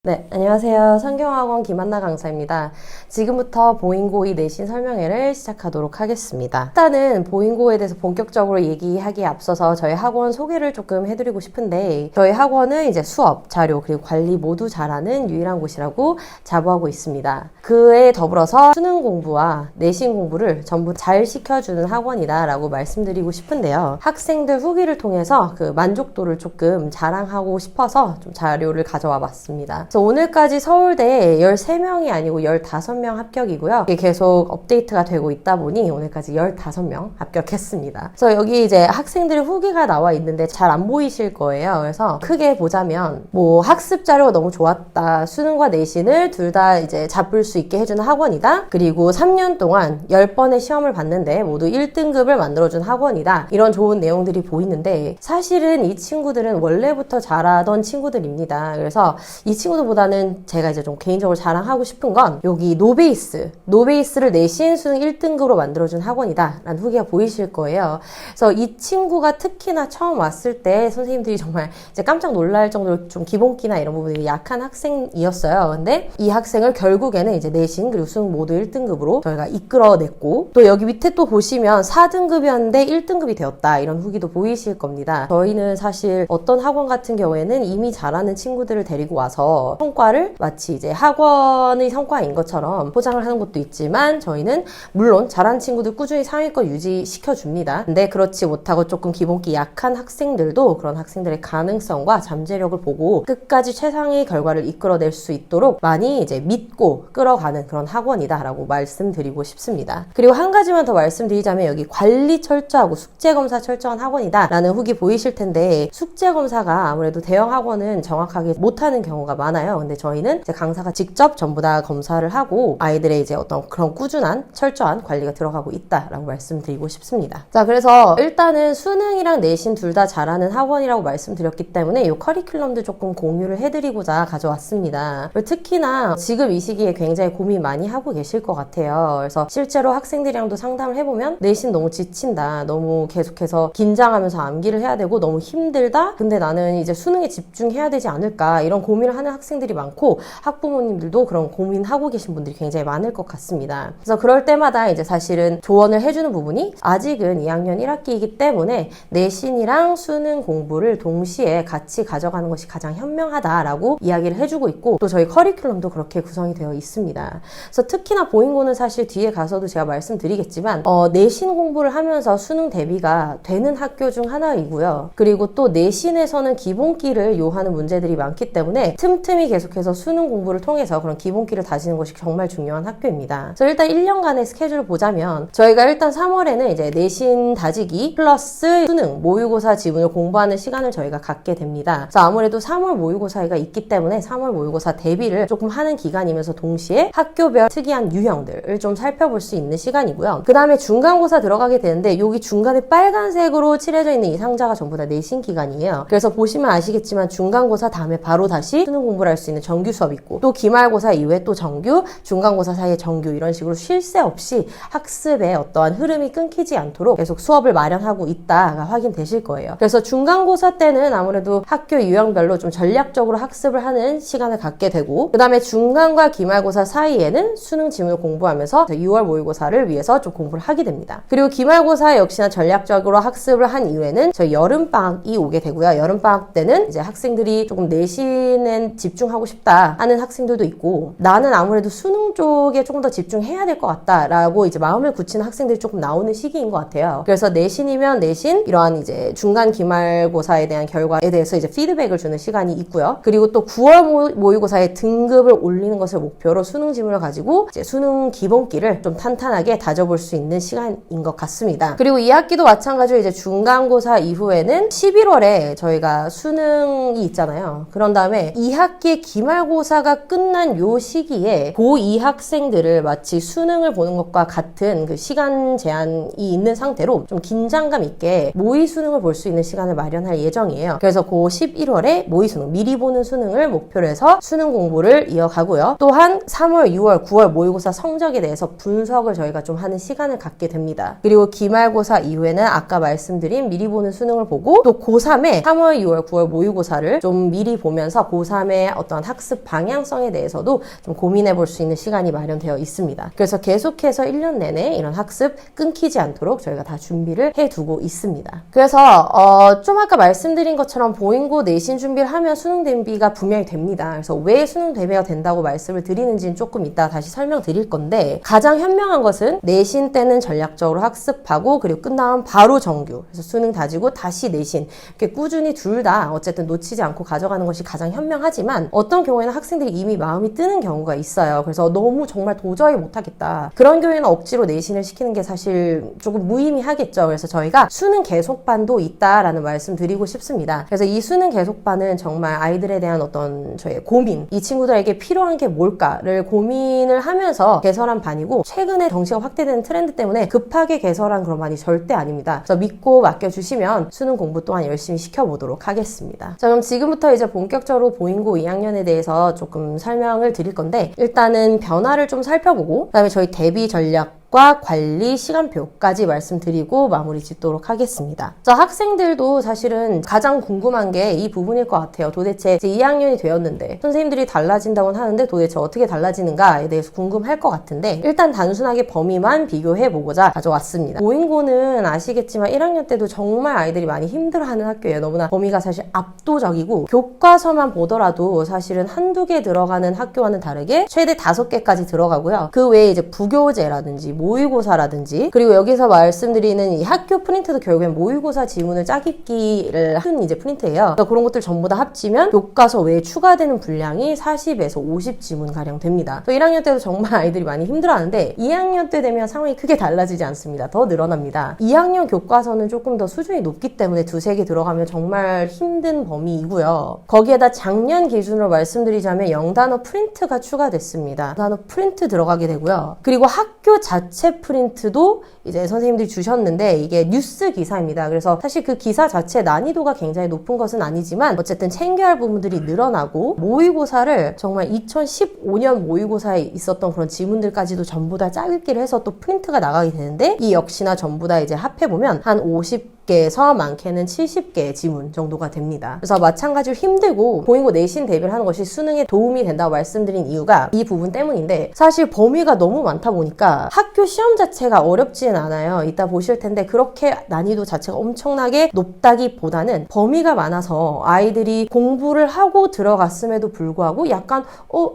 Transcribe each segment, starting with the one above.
네, 안녕하세요. 성경학원 김한나 강사입니다. 지금부터 보잉고의 내신 설명회를 시작하도록 하겠습니다. 일단은 보잉고에 대해서 본격적으로 얘기하기에 앞서서 저희 학원 소개를 조금 해드리고 싶은데, 저희 학원은 이제 수업, 자료, 그리고 관리 모두 잘하는 유일한 곳이라고 자부하고 있습니다. 그에 더불어서 수능 공부와 내신 공부를 전부 잘 시켜주는 학원이다 라고 말씀드리고 싶은데요. 학생들 후기를 통해서 그 만족도를 조금 자랑하고 싶어서 좀 자료를 가져와 봤습니다. 그래서 오늘까지 서울대에 13명이 아니고 15명 합격이고요. 이게 계속 업데이트가 되고 있다 보니 오늘까지 15명 합격했습니다. 그래서 여기 이제 학생들의 후기가 나와 있는데 잘 안 보이실 거예요. 그래서 크게 보자면 뭐 학습 자료가 너무 좋았다. 수능과 내신을 둘 다 이제 잡을 수 있게 해주는 학원이다. 그리고 3년 동안 10번의 시험을 봤는데 모두 1등급을 만들어준 학원이다. 이런 좋은 내용들이 보이는데 사실은 이 친구들은 원래부터 잘하던 친구들입니다. 그래서 이 친구들보다는 제가 이제 좀 개인적으로 자랑하고 싶은 건 여기 노베이스를 내신 수능 1등급으로 만들어준 학원이다 라는 후기가 보이실 거예요. 그래서 이 친구가 특히나 처음 왔을 때 선생님들이 정말 이제 깜짝 놀랄 정도로 좀 기본기나 이런 부분이 약한 학생이었어요. 근데 이 학생을 결국에는 이제 내신 그리고 수능 모두 1등급으로 저희가 이끌어냈고, 또 여기 밑에 또 보시면 4등급이었는데 1등급이 되었다 이런 후기도 보이실 겁니다. 저희는 사실 어떤 학원 같은 경우에는 이미 잘하는 친구들을 데리고 와서 성과를 마치 이제 학원의 성과인 것처럼 포장을 하는 것도 있지만, 저희는 물론 잘하는 친구들 꾸준히 상위권 유지시켜 줍니다. 근데 그렇지 못하고 조금 기본기 약한 학생들도 그런 학생들의 가능성과 잠재력을 보고 끝까지 최상의 결과를 이끌어낼 수 있도록 많이 이제 믿고 끌어가는 그런 학원이다 라고 말씀드리고 싶습니다. 그리고 한 가지만 더 말씀드리자면 여기 관리 철저하고 숙제검사 철저한 학원이다 라는 후기 보이실 텐데, 숙제검사가 아무래도 대형 학원은 정확하게 못하는 경우가 많아요. 근데 저희는 이제 강사가 직접 전부 다 검사를 하고 아이들의 이제 어떤 그런 꾸준한 철저한 관리가 들어가고 있다라고 말씀드리고 싶습니다. 자, 그래서 일단은 수능이랑 내신 둘 다 잘하는 학원이라고 말씀드렸기 때문에 이 커리큘럼도 조금 공유를 해드리고자 가져왔습니다. 특히나 지금 이 시기에 굉장히 고민 많이 하고 계실 것 같아요. 그래서 실제로 학생들이랑도 상담을 해보면 내신 너무 지친다, 너무 계속해서 긴장하면서 암기를 해야 되고 너무 힘들다, 근데 나는 이제 수능에 집중해야 되지 않을까, 이런 고민을 하는 학생들이 많고 학부모님들도 그런 고민하고 계신 분들이 굉장히 많을 것 같습니다. 그래서 그럴 때마다 이제 사실은 조언을 해주는 부분이, 아직은 2학년 1학기이기 때문에 내신이랑 수능 공부를 동시에 같이 가져가는 것이 가장 현명하다라고 이야기를 해주고 있고, 또 저희 커리큘럼도 그렇게 구성이 되어 있습니다. 그래서 특히나 보잉고는 사실 뒤에 가서도 제가 말씀드리겠지만 내신 공부를 하면서 수능 대비가 되는 학교 중 하나이고요. 그리고 또 내신에서는 기본기를 요하는 문제들이 많기 때문에 틈틈이 계속해서 수능 공부를 통해서 그런 기본기를 다지는 것이 정말 중요한 학교입니다. 그래서 일단 1년간의 스케줄을 보자면 저희가 일단 3월에는 이제 내신 다지기 플러스 수능 모의고사 지문을 공부하는 시간을 저희가 갖게 됩니다. 그래서 아무래도 3월 모의고사가 있기 때문에 3월 모의고사 대비를 조금 하는 기간이면서 동시에 학교별 특이한 유형들을 좀 살펴볼 수 있는 시간이고요. 그 다음에 중간고사 들어가게 되는데 여기 중간에 빨간색으로 칠해져 있는 이 상자가 전부 다 내신 기간이에요. 그래서 보시면 아시겠지만 중간고사 다음에 바로 다시 수능 공부를 할 수 있는 정규 수업 있고, 또 기말고사 이후에 또 정규, 중간고사 사이에 정규, 이런 식으로 쉴 새 없이 학습의 어떠한 흐름이 끊기지 않도록 계속 수업을 마련하고 있다가 확인되실 거예요. 그래서 중간고사 때는 아무래도 학교 유형별로 좀 전략적으로 학습을 하는 시간을 갖게 되고, 그 다음에 중간과 기말고사 사이에는 수능 지문을 공부하면서 6월 모의고사를 위해서 좀 공부를 하게 됩니다. 그리고 기말고사 역시나 전략적으로 학습을 한 이후에는 저희 여름방학이 오게 되고요. 여름방학 때는 이제 학생들이 조금 내신에 집중하고 싶다 하는 학생들도 있고, 나는 아무래도 수능 쪽에 조금 더 집중해야 될 것 같다라고 이제 마음을 굳히는 학생들이 조금 나오는 시기인 것 같아요. 그래서 내신이면 내신, 이러한 이제 중간 기말고사에 대한 결과에 대해서 이제 피드백을 주는 시간이 있고요. 그리고 또 9월 모의고사의 등급을 올리는 것을 목표로 수능 지문을 가지고 이제 수능 기본기를 좀 탄탄하게 다져볼 수 있는 시간인 것 같습니다. 그리고 이 학기도 마찬가지로 이제 중간고사 이후에는 11월에 저희가 수능이 있잖아요. 그런 다음에 2학기의 기말고사가 끝난 요 시기에 고2 학생들을 마치 수능을 보는 것과 같은 그 시간 제한이 있는 상태로 좀 긴장감 있게 모의 수능을 볼 수 있는 시간을 마련할 예정이에요. 그래서 고 11월에 모의 수능, 미리 보는 수능을 목표로 해서 수능 공부를 이어가고요. 또한 3월, 6월, 9월 모의고사 성적에 대해서 분석을 저희가 좀 하는 시간을 갖게 됩니다. 그리고 기말고사 이후에는 아까 말씀드린 미리 보는 수능을 보고, 또 고3에 3월, 6월, 9월 모의고사를 좀 미리 보면서 고3의 어떤 학습 방향성에 대해서도 좀 고민해 볼 수 있는 시간이 마련되어 있습니다. 그래서 계속해서 1년 내내 이런 학습 끊기지 않도록 저희가 다 준비를 해두고 있습니다. 그래서 좀 아까 말씀드린 것처럼 보잉고 내신 준비를 하면 수능 대비가 분명히 됩니다. 그래서 왜 수능 대비가 된다고 말씀을 드리는지는 조금 이따 다시 설명드릴 건데, 가장 현명한 것은 내신 때는 전략적으로 학습하고 그리고 끝나면 바로 정규, 그래서 수능 다지고 다시 내신, 이렇게 꾸준히 둘 다 어쨌든 놓치지 않고 가져가는 것이 가장 현명하지만, 어떤 경우에는 학생들이 이미 마음이 뜨는 경우가 있어요. 그래서 너무 정말 도저히 못하겠다, 그런 경우에는 억지로 내신을 시키는 게 사실 조금 무의미하겠죠. 그래서 저희가 수능 계속반도 있다라는 말씀 드리고 싶습니다. 그래서 이 수능 계속반은 정말 아이들에 대한 어떤 저의 고민, 이 친구들에게 필요한 게 뭘까를 고민을 하면서 개설한 반이고, 최근에 정시가 확대되는 트렌드 때문에 급하게 개설한 그런 반이 절대 아닙니다. 그래서 믿고 맡겨주시면 수능 공부 또한 열심히 시켜보도록 하겠습니다. 자, 그럼 지금부터 이제 본격적으로 보잉고 2학년에 대해서 조금 설명을 드릴 건데, 일단은 변화를 좀 살펴보고 그다음에 저희 대비 전략 과 관리 시간표까지 말씀드리고 마무리 짓도록 하겠습니다. 자, 학생들도 사실은 가장 궁금한 게 이 부분일 것 같아요. 도대체 이제 2학년이 되었는데 선생님들이 달라진다고는 하는데 도대체 어떻게 달라지는가에 대해서 궁금할 것 같은데, 일단 단순하게 범위만 비교해보고자 가져왔습니다. 보잉고는 아시겠지만 1학년 때도 정말 아이들이 많이 힘들어하는 학교예요. 너무나 범위가 사실 압도적이고, 교과서만 보더라도 사실은 한두 개 들어가는 학교와는 다르게 최대 5개까지 들어가고요. 그 외에 이제 부교재라든지 모의고사라든지, 그리고 여기서 말씀드리는 이 학교 프린트도 결국엔 모의고사 지문을 짜깁기를 하는 이제 프린트예요. 그래서 그런 것들 전부 다 합치면 교과서 외에 추가되는 분량이 40에서 50 지문가량 됩니다. 1학년 때도 정말 아이들이 많이 힘들어하는데 2학년 때 되면 상황이 크게 달라지지 않습니다. 더 늘어납니다. 2학년 교과서는 조금 더 수준이 높기 때문에 2-3개 들어가면 정말 힘든 범위이고요. 거기에다 작년 기준으로 말씀드리자면 0단어 프린트가 추가됐습니다. 단어 프린트 들어가게 되고요. 그리고 학교 자체 프린트도 이제 선생님들이 주셨는데, 이게 뉴스 기사입니다. 그래서 사실 그 기사 자체 난이도가 굉장히 높은 것은 아니지만 어쨌든 챙겨야 할 부분들이 늘어나고, 모의고사를 정말 2015년 모의고사에 있었던 그런 지문들까지도 전부 다 짜깁기를 해서 또 프린트가 나가게 되는데, 이 역시나 전부 다 이제 합해보면 한 50개에서 많게는 70개의 지문 정도가 됩니다. 그래서 마찬가지로 힘들고 보잉고 내신 대비를 하는 것이 수능에 도움이 된다고 말씀드린 이유가 이 부분 때문인데, 사실 범위가 너무 많다 보니까 학교 시험 자체가 어렵지는 않아요. 이따 보실 텐데 그렇게 난이도 자체가 엄청나게 높다기보다는 범위가 많아서 아이들이 공부를 하고 들어갔음에도 불구하고 약간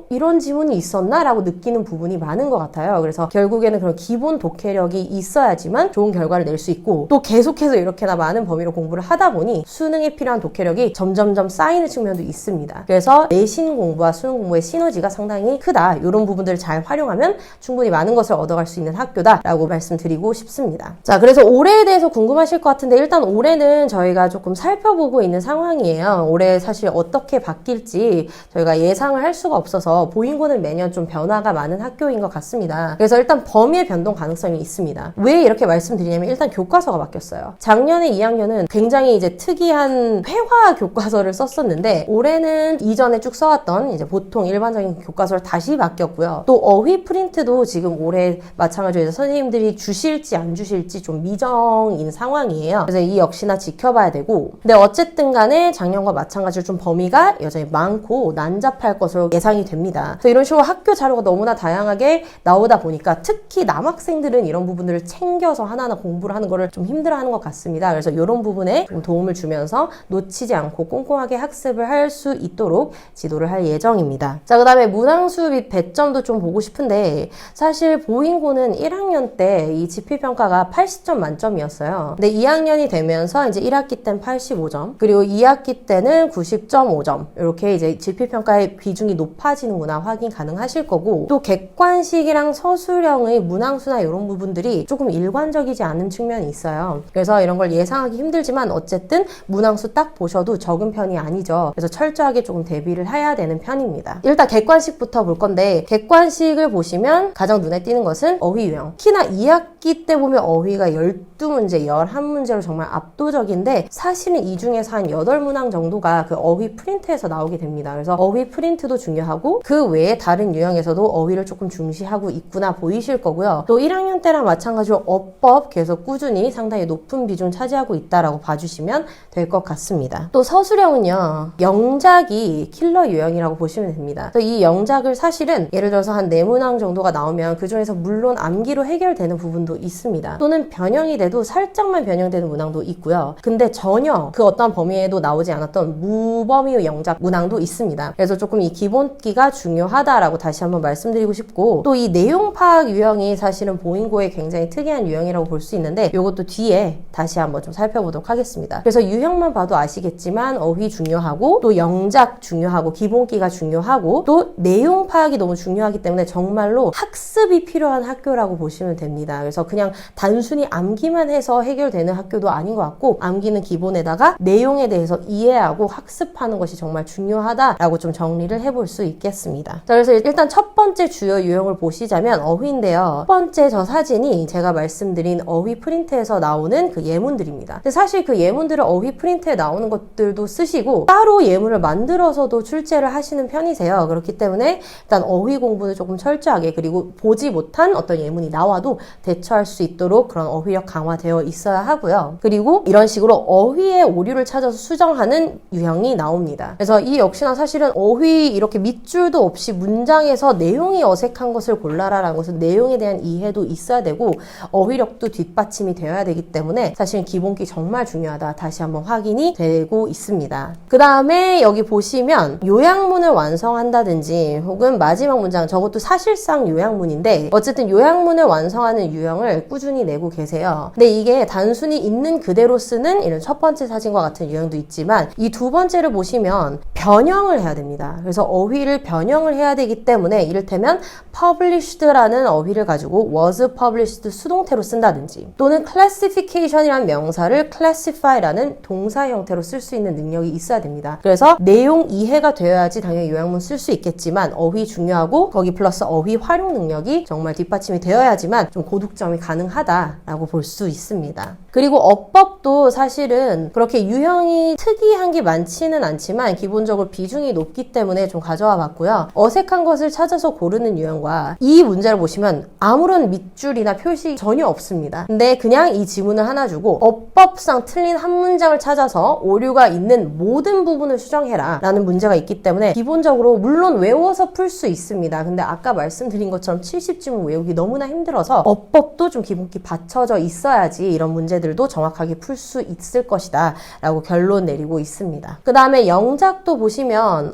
이런 지문이 있었나? 라고 느끼는 부분이 많은 것 같아요. 그래서 결국에는 그런 기본 독해력이 있어야지만 좋은 결과를 낼 수 있고, 또 계속해서 이렇게나 많은 범위로 공부를 하다 보니 수능에 필요한 독해력이 점점점 쌓이는 측면도 있습니다. 그래서 내신 공부와 수능 공부의 시너지가 상당히 크다, 이런 부분들을 잘 활용하면 충분히 많은 것을 얻어갈 수 있는 학교다라고 말씀드리고 싶습니다. 자, 그래서 올해에 대해서 궁금하실 것 같은데, 일단 올해는 저희가 조금 살펴보고 있는 상황이에요. 올해 사실 어떻게 바뀔지 저희가 예상을 할 수가 없어서 보잉고는 매년 좀 변화가 많은 학교인 것 같습니다. 그래서 일단 범위의 변동 가능성이 있습니다. 왜 이렇게 말씀드리냐면, 일단 교과서가 바뀌었어요. 작년에 2학년은 굉장히 이제 특이한 회화 교과서를 썼었는데, 올해는 이전에 쭉 써왔던 이제 보통 일반적인 교과서를 다시 바뀌었고요. 또 어휘 프린트도 지금 올해 마찬가지로 선생님들이 주실지 안 주실지 좀 미정인 상황이에요. 그래서 이 역시나 지켜봐야 되고, 근데 어쨌든 간에 작년과 마찬가지로 좀 범위가 여전히 많고 난잡할 것으로 예상이 됩니다. 그래서 이런 식으로 학교 자료가 너무나 다양하게 나오다 보니까 특히 남학생들은 이런 부분들을 챙겨서 하나하나 공부를 하는 거를 좀 힘들어하는 것 같습니다. 그래서 이런 부분에 좀 도움을 주면서 놓치지 않고 꼼꼼하게 학습을 할 수 있도록 지도를 할 예정입니다. 자, 그 다음에 문항수 및 배점도 좀 보고 싶은데, 사실 보잉고는 1학년 때 이 지필평가가 80점 만점이었어요. 근데 2학년이 되면서 이제 1학기 때는 85점, 그리고 2학기 때는 90.5점, 이렇게 이제 지필평가의 비중이 높아지는구나 확인 가능하실 거고, 또 객관식이랑 서술형의 문항수나 이런 부분들이 조금 일관적이지 않은 측면이 있어요. 그래서 이런 걸 예상하기 힘들지만 어쨌든 문항수 딱 보셔도 적은 편이 아니죠. 그래서 철저하게 조금 대비를 해야 되는 편입니다. 일단 객관식부터 볼 건데, 객관식을 보시면 가장 눈에 띄는 것은 어휘 유형. 특히나 2학기 읽기 때 보면 어휘가 12문제, 11문제로 정말 압도적인데 사실은 이 중에서 한 8문항 정도가 그 어휘 프린트에서 나오게 됩니다. 그래서 어휘 프린트도 중요하고 그 외에 다른 유형에서도 어휘를 조금 중시하고 있구나 보이실 거고요. 또 1학년 때랑 마찬가지로 어법 계속 꾸준히 상당히 높은 비중 차지하고 있다라고 봐주시면 될 것 같습니다. 또 서술형은요, 영작이 킬러 유형이라고 보시면 됩니다. 그래서 이 영작을 사실은 예를 들어서 한 4문항 정도가 나오면 그 중에서 물론 암기로 해결되는 부분도 있습니다. 또는 변형이 돼도 살짝만 변형되는 문항도 있고요. 근데 전혀 그 어떤 범위에도 나오지 않았던 무범위 영작 문항도 있습니다. 그래서 조금 이 기본기가 중요하다라고 다시 한번 말씀드리고 싶고, 또 이 내용 파악 유형이 사실은 보잉고의 굉장히 특이한 유형이라고 볼 수 있는데 이것도 뒤에 다시 한번 좀 살펴보도록 하겠습니다. 그래서 유형만 봐도 아시겠지만 어휘 중요하고 또 영작 중요하고 기본기가 중요하고 또 내용 파악이 너무 중요하기 때문에 정말로 학습이 필요한 학교라고 보시면 됩니다. 그래서 그냥 단순히 암기만 해서 해결되는 학교도 아닌 것 같고, 암기는 기본에다가 내용에 대해서 이해하고 학습하는 것이 정말 중요하다라고 좀 정리를 해볼 수 있겠습니다. 자, 그래서 일단 첫 번째 주요 유형을 보시자면 어휘인데요. 첫 번째 저 사진이 제가 말씀드린 어휘 프린트에서 나오는 그 예문들입니다. 근데 사실 그 예문들을 어휘 프린트에 나오는 것들도 쓰시고 따로 예문을 만들어서도 출제를 하시는 편이세요. 그렇기 때문에 일단 어휘 공부는 조금 철저하게, 그리고 보지 못한 어떤 예문이 나와도 대처할 수 있도록 그런 어휘력 강화되어 있어야 하고요. 그리고 이런 식으로 어휘의 오류를 찾아서 수정하는 유형이 나옵니다. 그래서 이 역시나 사실은 어휘 이렇게 밑줄도 없이 문장에서 내용이 어색한 것을 골라라라는 것은 내용에 대한 이해도 있어야 되고 어휘력도 뒷받침이 되어야 되기 때문에 사실 기본기 정말 중요하다, 다시 한번 확인이 되고 있습니다. 그 다음에 여기 보시면 요약문을 완성한다든지 혹은 마지막 문장, 저것도 사실상 요약문인데 어쨌든 요약문을 완성하는 유형을 꾸준히 내고 계세요. 근데 이게 단순히 있는 그대로 쓰는 이런 첫 번째 사진과 같은 유형도 있지만 이 두 번째를 보시면 변형을 해야 됩니다. 그래서 어휘를 변형을 해야 되기 때문에 이를테면 published라는 어휘를 가지고 was published 수동태로 쓴다든지, 또는 classification이라는 명사를 classify라는 동사 형태로 쓸 수 있는 능력이 있어야 됩니다. 그래서 내용 이해가 되어야지 당연히 요약문 쓸 수 있겠지만 어휘 중요하고 거기 플러스 어휘 활용 능력이 정말 뒷받침이 되어야지만 좀 고득점이 가능하다라고 볼 수 있습니다. 그리고 어법도 사실은 그렇게 유형이 특이한 게 많지는 않지만 기본적으로 비중이 높기 때문에 좀 가져와 봤고요. 어색한 것을 찾아서 고르는 유형과 이 문제를 보시면 아무런 밑줄이나 표시 전혀 없습니다. 근데 그냥 이 지문을 하나 주고 어법상 틀린 한 문장을 찾아서 오류가 있는 모든 부분을 수정해라 라는 문제가 있기 때문에 기본적으로 물론 외워서 풀 수 있습니다. 근데 아까 말씀드린 것처럼 70지문 외우기 너무나 힘들어서 어법도 좀 기본기 받쳐져 있어야지 이런 문제들도 정확하게 풀 수 있을 것이다 라고 결론 내리고 있습니다. 그 다음에 영작도 보시면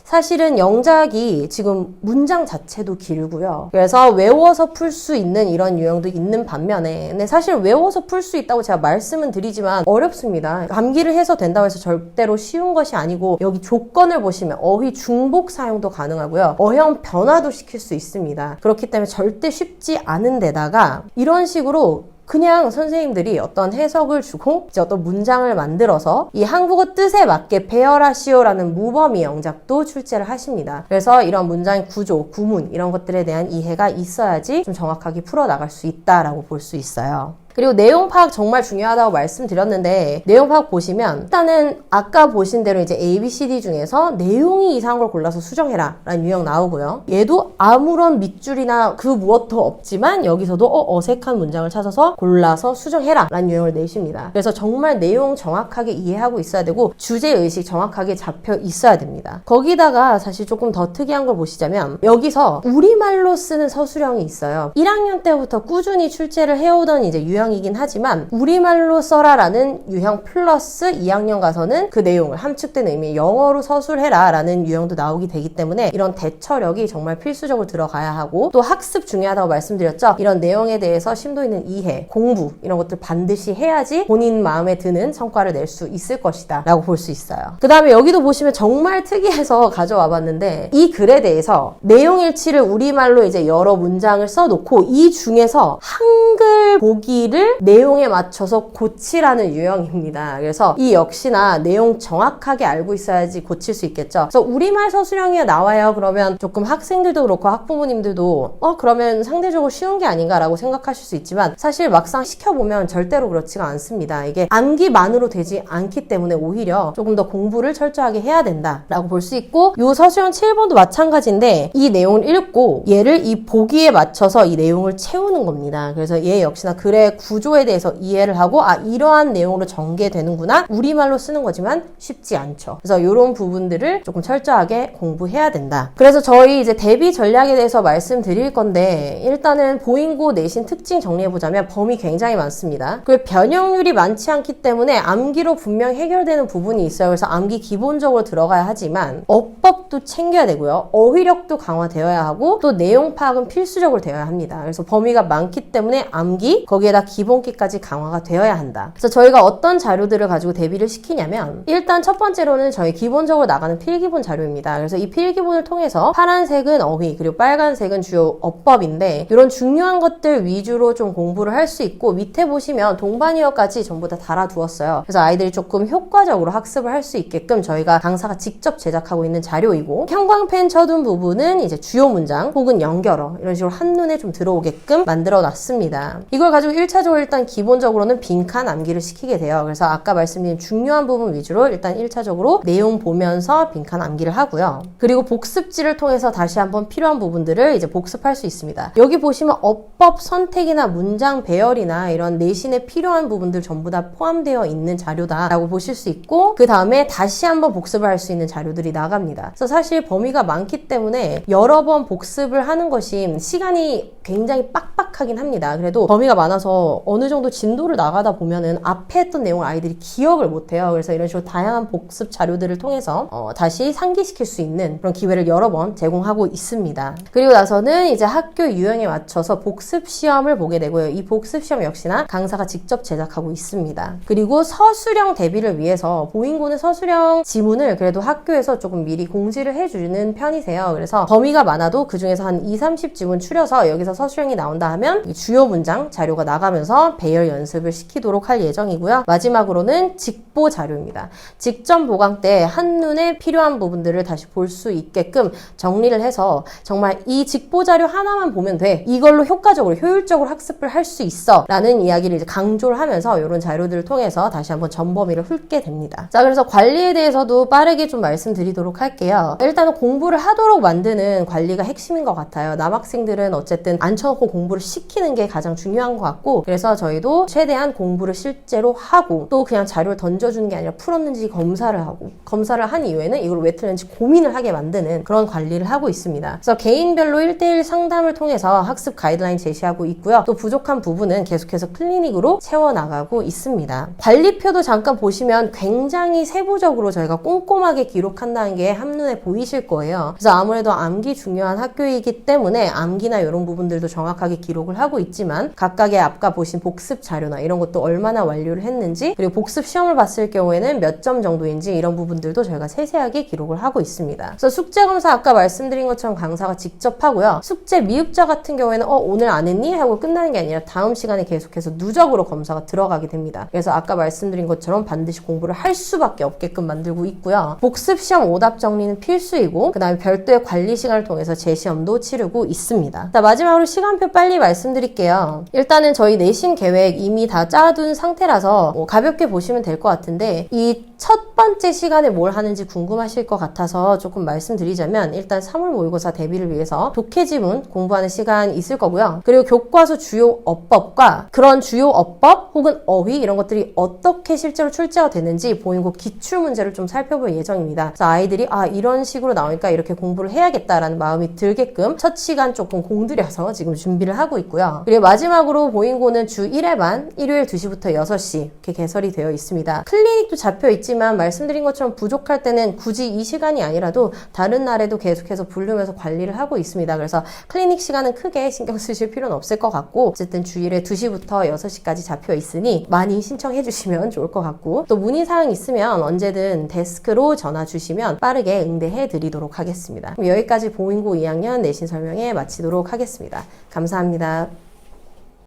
사실은 영작이 지금 문장 자체도 길고요. 그래서 외워서 풀 수 있는 이런 유형도 있는 반면에, 근데 사실 외워서 풀 수 있다고 제가 말씀은 드리지만 어렵습니다. 암기를 해서 된다고 해서 절대로 쉬운 것이 아니고 여기 조건을 보시면 어휘 중복 사용도 가능하고요. 어형 변화도 시킬 수 있습니다. 그렇기 때문에 절대 쉽지 않은 데다가 이런 식으로 그냥 선생님들이 어떤 해석을 주고 이제 어떤 문장을 만들어서 이 한국어 뜻에 맞게 배열하시오라는 무범위 영작도 출제를 하십니다. 그래서 이런 문장의 구조, 구문 이런 것들에 대한 이해가 있어야지 좀 정확하게 풀어나갈 수 있다라고 볼 수 있어요. 그리고 내용 파악 정말 중요하다고 말씀드렸는데 내용 파악 보시면 일단은 아까 보신 대로 이제 A, B, C, D 중에서 내용이 이상한 걸 골라서 수정해라 라는 유형 나오고요. 얘도 아무런 밑줄이나 그 무엇도 없지만 여기서도 어색한 문장을 찾아서 골라서 수정해라 라는 유형을 내십니다. 그래서 정말 내용 정확하게 이해하고 있어야 되고 주제의식 정확하게 잡혀 있어야 됩니다. 거기다가 사실 조금 더 특이한 걸 보시자면 여기서 우리말로 쓰는 서술형이 있어요. 1학년 때부터 꾸준히 출제를 해오던 이제 유형이긴 하지만 우리말로 써라라는 유형 플러스 2학년 가서는 그 내용을 함축된 의미 영어로 서술해라 라는 유형도 나오게 되기 때문에 이런 대처력이 정말 필수적으로 들어가야 하고, 또 학습 중요하다고 말씀드렸죠. 이런 내용에 대해서 심도 있는 이해, 공부 이런 것들 반드시 해야지 본인 마음에 드는 성과를 낼 수 있을 것이다 라고 볼 수 있어요. 그 다음에 여기도 보시면 정말 특이해서 가져와 봤는데 이 글에 대해서 내용일치를 우리말로 이제 여러 문장을 써놓고 이 중에서 한글 보기를 어휘를 내용에 맞춰서 고치라는 유형입니다. 그래서 이 역시나 내용 정확하게 알고 있어야지 고칠 수 있겠죠. 그래서 우리말 서술형이 나와요. 그러면 조금 학생들도 그렇고 학부모님들도 그러면 상대적으로 쉬운 게 아닌가라고 생각하실 수 있지만 사실 막상 시켜보면 절대로 그렇지가 않습니다. 이게 암기만으로 되지 않기 때문에 오히려 조금 더 공부를 철저하게 해야 된다라고 볼 수 있고, 이 서술형 7번도 마찬가지인데 이 내용을 읽고 얘를 이 보기에 맞춰서 이 내용을 채우는 겁니다. 그래서 얘 역시나 글의 구조에 대해서 이해를 하고 이러한 내용으로 전개되는구나, 우리말로 쓰는 거지만 쉽지 않죠. 그래서 이런 부분들을 조금 철저하게 공부해야 된다. 그래서 저희 이제 대비 전략에 대해서 말씀드릴 건데, 일단은 보잉고 내신 특징 정리해보자면 범위 굉장히 많습니다. 그리고 변형률이 많지 않기 때문에 암기로 분명 해결되는 부분이 있어요. 그래서 암기 기본적으로 들어가야 하지만 어법도 챙겨야 되고요. 어휘력도 강화되어야 하고 또 내용 파악은 필수적으로 되어야 합니다. 그래서 범위가 많기 때문에 암기, 거기에다 기본기까지 강화가 되어야 한다. 그래서 저희가 어떤 자료들을 가지고 대비를 시키냐면, 일단 첫 번째로는 저희 기본적으로 나가는 필기본 자료입니다. 그래서 이 필기본을 통해서 파란색은 어휘, 그리고 빨간색은 주요 어법인데 이런 중요한 것들 위주로 좀 공부를 할 수 있고, 밑에 보시면 동반이어까지 전부 다 달아두었어요. 그래서 아이들이 조금 효과적으로 학습을 할 수 있게끔 저희가 강사가 직접 제작하고 있는 자료이고, 형광펜 쳐둔 부분은 이제 주요 문장 혹은 연결어 이런 식으로 한눈에 좀 들어오게끔 만들어 놨습니다. 이걸 가지고 1차적으로 일단 기본적으로는 빈칸 암기를 시키게 돼요. 그래서 아까 말씀드린 중요한 부분 위주로 일단 1차적으로 내용 보면서 빈칸 암기를 하고요. 그리고 복습지를 통해서 다시 한번 필요한 부분들을 이제 복습할 수 있습니다. 여기 보시면 어법 선택이나 문장 배열이나 이런 내신에 필요한 부분들 전부 다 포함되어 있는 자료다라고 보실 수 있고, 그 다음에 다시 한번 복습을 할 수 있는 자료들이 나갑니다. 그래서 사실 범위가 많기 때문에 여러 번 복습을 하는 것이 시간이 굉장히 빡빡하긴 합니다. 그래도 범위가 많아서 어느 정도 진도를 나가다 보면은 앞에 했던 내용을 아이들이 기억을 못해요. 그래서 이런 식으로 다양한 복습 자료들을 통해서 다시 상기시킬 수 있는 그런 기회를 여러 번 제공하고 있습니다. 그리고 나서는 이제 학교 유형에 맞춰서 복습 시험을 보게 되고요. 이 복습 시험 역시나 강사가 직접 제작하고 있습니다. 그리고 서술형 대비를 위해서 보잉고는 서술형 지문을 그래도 학교에서 조금 미리 공지를 해주는 편이세요. 그래서 범위가 많아도 그 중에서 한 20-30지문 추려서 여기서 서술형이 나온다 하면 주요 문장 자료가 나가면서 배열 연습을 시키도록 할 예정이고요. 마지막으로는 직보 자료입니다. 직전 보강 때 한눈에 필요한 부분들을 다시 볼 수 있게끔 정리를 해서 정말 이 직보 자료 하나만 보면 돼, 이걸로 효과적으로 효율적으로 학습을 할 수 있어 라는 이야기를 이제 강조를 하면서 이런 자료들을 통해서 다시 한번 전범위를 훑게 됩니다. 자, 그래서 관리에 대해서도 빠르게 좀 말씀드리도록 할게요. 일단은 공부를 하도록 만드는 관리가 핵심인 것 같아요. 남학생들은 어쨌든 앉혀놓고 공부를 시키는 게 가장 중요한 것 같고, 그래서 저희도 최대한 공부를 실제로 하고 또 그냥 자료를 던져주는 게 아니라 풀었는지 검사를 하고, 검사를 한 이후에는 이걸 왜 틀렸는지 고민을 하게 만드는 그런 관리를 하고 있습니다. 그래서 개인별로 1:1 상담을 통해서 학습 가이드라인 제시하고 있고요. 또 부족한 부분은 계속해서 클리닉으로 채워나가고 있습니다. 관리표도 잠깐 보시면 굉장히 세부적으로 저희가 꼼꼼하게 기록한다는 게 한눈에 보이실 거예요. 그래서 아무래도 암기 중요한 학교이기 때문에 암기나 이런 부분들도 정확하게 기록을 하고 있지만, 각각의 아까 보신 복습 자료나 이런 것도 얼마나 완료를 했는지, 그리고 복습 시험을 봤을 경우에는 몇 점 정도인지 이런 부분들도 저희가 세세하게 기록을 하고 있습니다. 그래서 숙제 검사 아까 말씀드린 것처럼 강사가 직접 하고요. 숙제 미흡자 같은 경우에는 오늘 안 했니? 하고 끝나는 게 아니라 다음 시간에 계속해서 누적으로 검사가 들어가게 됩니다. 그래서 아까 말씀드린 것처럼 반드시 공부를 할 수밖에 없게끔 만들고 있고요. 복습 시험 오답 정리는 필수이고, 그 다음에 별도의 관리 시간을 통해서 재시험도 치르고 있습니다. 자, 마지막으로 시간표 빨리 말씀드릴게요. 일단은 저희 내신 계획 이미 다 짜둔 상태라서 가볍게 보시면 될 것 같은데, 이 첫 번째 시간에 뭘 하는지 궁금하실 것 같아서 조금 말씀드리자면, 일단 3월 모의고사 대비를 위해서 독해지문 공부하는 시간 있을 거고요. 그리고 교과서 주요 어법과 그런 주요 어법 혹은 어휘 이런 것들이 어떻게 실제로 출제가 되는지 보잉고 기출문제를 좀 살펴볼 예정입니다. 그래서 아이들이 이런 식으로 나오니까 이렇게 공부를 해야겠다라는 마음이 들게끔 첫 시간 조금 공들여서 지금 준비를 하고 있고요. 그리고 마지막으로 보잉고는 주 1회만 일요일 2시부터 6시 이렇게 개설이 되어 있습니다. 클리닉도 잡혀 있지만 말씀드린 것처럼 부족할 때는 굳이 이 시간이 아니라도 다른 날에도 계속해서 부르면서 관리를 하고 있습니다. 그래서 클리닉 시간은 크게 신경 쓰실 필요는 없을 것 같고, 어쨌든 주일에 2시부터 6시까지 잡혀 있으니 많이 신청해 주시면 좋을 것 같고, 또 문의사항 있으면 언제든 데스크로 전화 주시면 빠르게 응대해 드리도록 하겠습니다. 그럼 여기까지 보잉고 2학년 내신 설명회 마치도록 하겠습니다. 감사합니다.